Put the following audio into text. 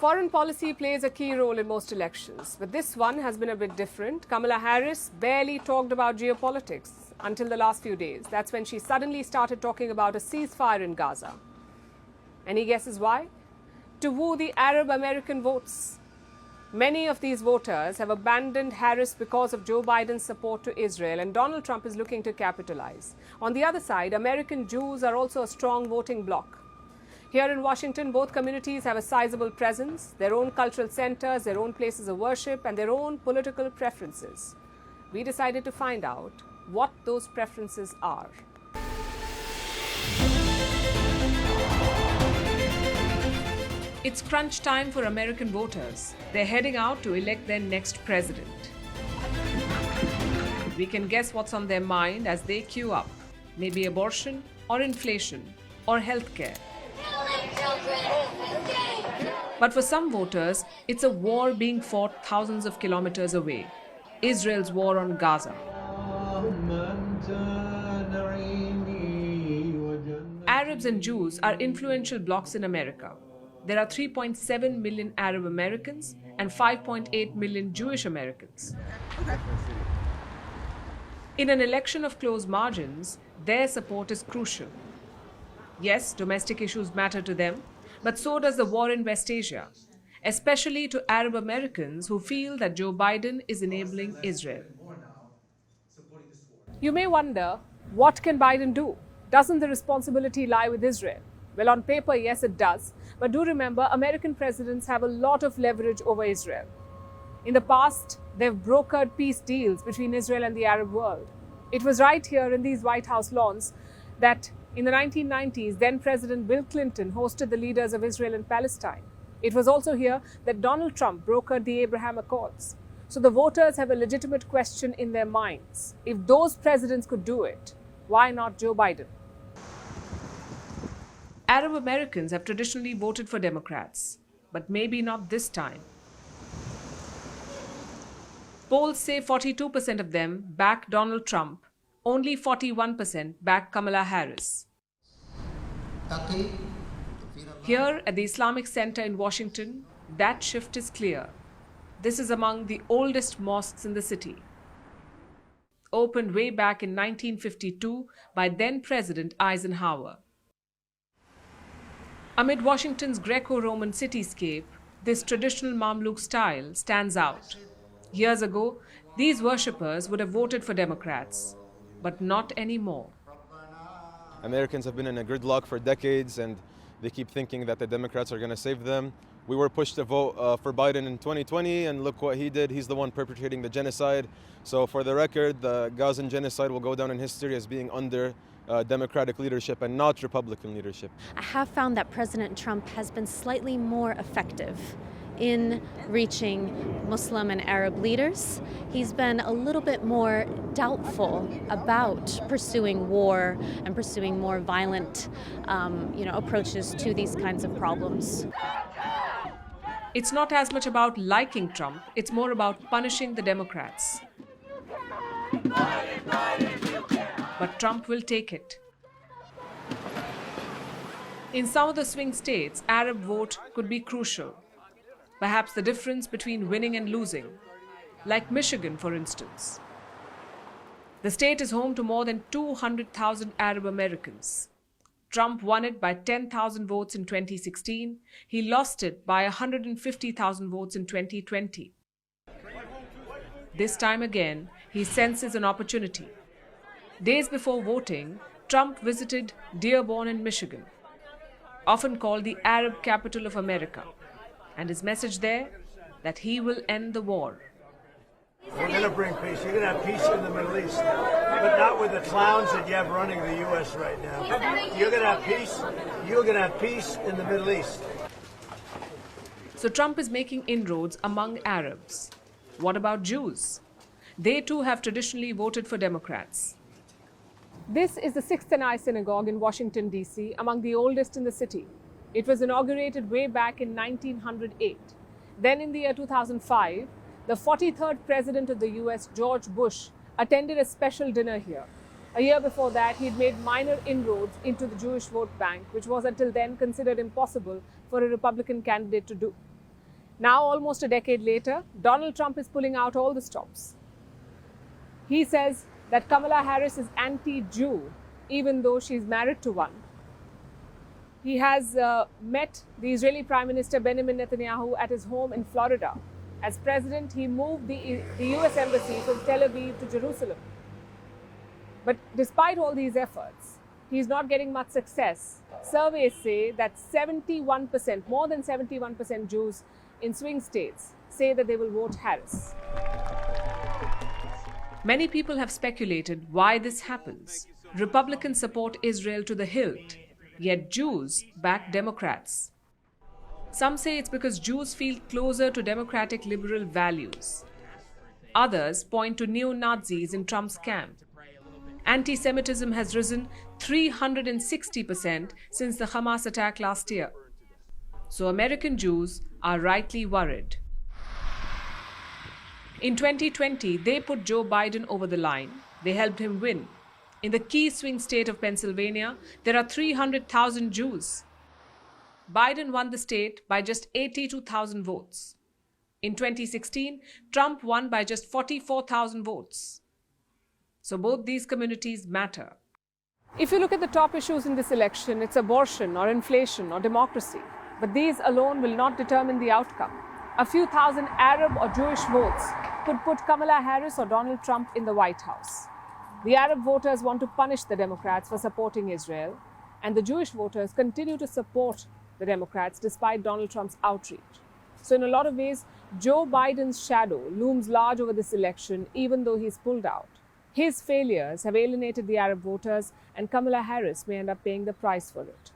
Foreign policy plays a key role in most elections, but this one has been a bit different. Kamala Harris barely talked about geopolitics until the last few days. That's when she suddenly started talking about a ceasefire in Gaza. Any guesses why? To woo the Arab American votes. Many of these voters have abandoned Harris because of Joe Biden's support to Israel, and Donald Trump is looking to capitalize. On the other side, American Jews are also a strong voting bloc. Here in Washington, both communities have a sizable presence, their own cultural centers, their own places of worship, and their own political preferences. We decided to find out what those preferences are. It's crunch time for American voters. They're heading out to elect their next president. We can guess what's on their mind as they queue up. Maybe abortion, or inflation, or healthcare. But for some voters, it's a war being fought thousands of kilometers away. Israel's war on Gaza. Arabs and Jews are influential blocs in America. There are 3.7 million Arab Americans and 5.8 million Jewish Americans. In an election of close margins, their support is crucial. Yes, domestic issues matter to them, but so does the war in West Asia, especially to Arab Americans who feel that Joe Biden is enabling Israel. You may wonder, what can Biden do? Doesn't the responsibility lie with Israel? Well, on paper, yes, it does. But do remember, American presidents have a lot of leverage over Israel. In the past, they've brokered peace deals between Israel and the Arab world. It was right here in these White House lawns that in the 1990s, then President Bill Clinton hosted the leaders of Israel and Palestine. It was also here that Donald Trump brokered the Abraham Accords. So the voters have a legitimate question in their minds. If those presidents could do it, why not Joe Biden? Arab Americans have traditionally voted for Democrats, but maybe not this time. Polls say 42% of them back Donald Trump, only 41% back Kamala Harris. Here at the Islamic Center in Washington, that shift is clear. This is among the oldest mosques in the city. Opened way back in 1952 by then President Eisenhower. Amid Washington's Greco-Roman cityscape, this traditional Mamluk style stands out. Years ago, these worshippers would have voted for Democrats, but not anymore. Americans have been in a gridlock for decades, and they keep thinking that the Democrats are going to save them. We were pushed to vote for Biden in 2020, and look what he did. He's the one perpetrating the genocide. So for the record, the Gazan genocide will go down in history as being under Democratic leadership and not Republican leadership. I have found that President Trump has been slightly more effective in reaching Muslim and Arab leaders. He's been a little bit more doubtful about pursuing war and pursuing more violent approaches to these kinds of problems. It's not as much about liking Trump, it's more about punishing the Democrats. But Trump will take it. In some of the swing states, Arab vote could be crucial. Perhaps the difference between winning and losing, like Michigan, for instance. The state is home to more than 200,000 Arab Americans. Trump won it by 10,000 votes in 2016. He lost it by 150,000 votes in 2020. This time again, he senses an opportunity. Days before voting, Trump visited Dearborn in Michigan, often called the Arab capital of America. And his message there, that he will end the war. We're going to bring peace. You're going to have peace in the Middle East, but not with the clowns that you have running the U.S. right now. You're going to have peace. You're going to have peace in the Middle East. So Trump is making inroads among Arabs. What about Jews? They too have traditionally voted for Democrats. This is the Sixth and I Synagogue in Washington, D.C., among the oldest in the city. It was inaugurated way back in 1908. Then in the year 2005, the 43rd president of the US, George Bush, attended a special dinner here. A year before that, he'd made minor inroads into the Jewish vote bank, which was until then considered impossible for a Republican candidate to do. Now, almost a decade later, Donald Trump is pulling out all the stops. He says that Kamala Harris is anti-Jew, even though she's married to one. He has met the Israeli Prime Minister Benjamin Netanyahu at his home in Florida. As president, he moved the US Embassy from Tel Aviv to Jerusalem. But despite all these efforts, he's not getting much success. Surveys say that 71%, more than 71% Jews in swing states say that they will vote Harris. Many people have speculated why this happens. Republicans support Israel to the hilt, yet Jews back Democrats. Some say it's because Jews feel closer to democratic liberal values. Others point to neo-Nazis in Trump's camp. Anti-Semitism has risen 360% since the Hamas attack last year. So American Jews are rightly worried. In 2020, they put Joe Biden over the line. They helped him win. In the key swing state of Pennsylvania, there are 300,000 Jews. Biden won the state by just 82,000 votes. In 2016, Trump won by just 44,000 votes. So both these communities matter. If you look at the top issues in this election, it's abortion or inflation or democracy. But these alone will not determine the outcome. A few thousand Arab or Jewish votes could put Kamala Harris or Donald Trump in the White House. The Arab voters want to punish the Democrats for supporting Israel, and the Jewish voters continue to support the Democrats despite Donald Trump's outreach. So in a lot of ways, Joe Biden's shadow looms large over this election, even though he's pulled out. His failures have alienated the Arab voters, and Kamala Harris may end up paying the price for it.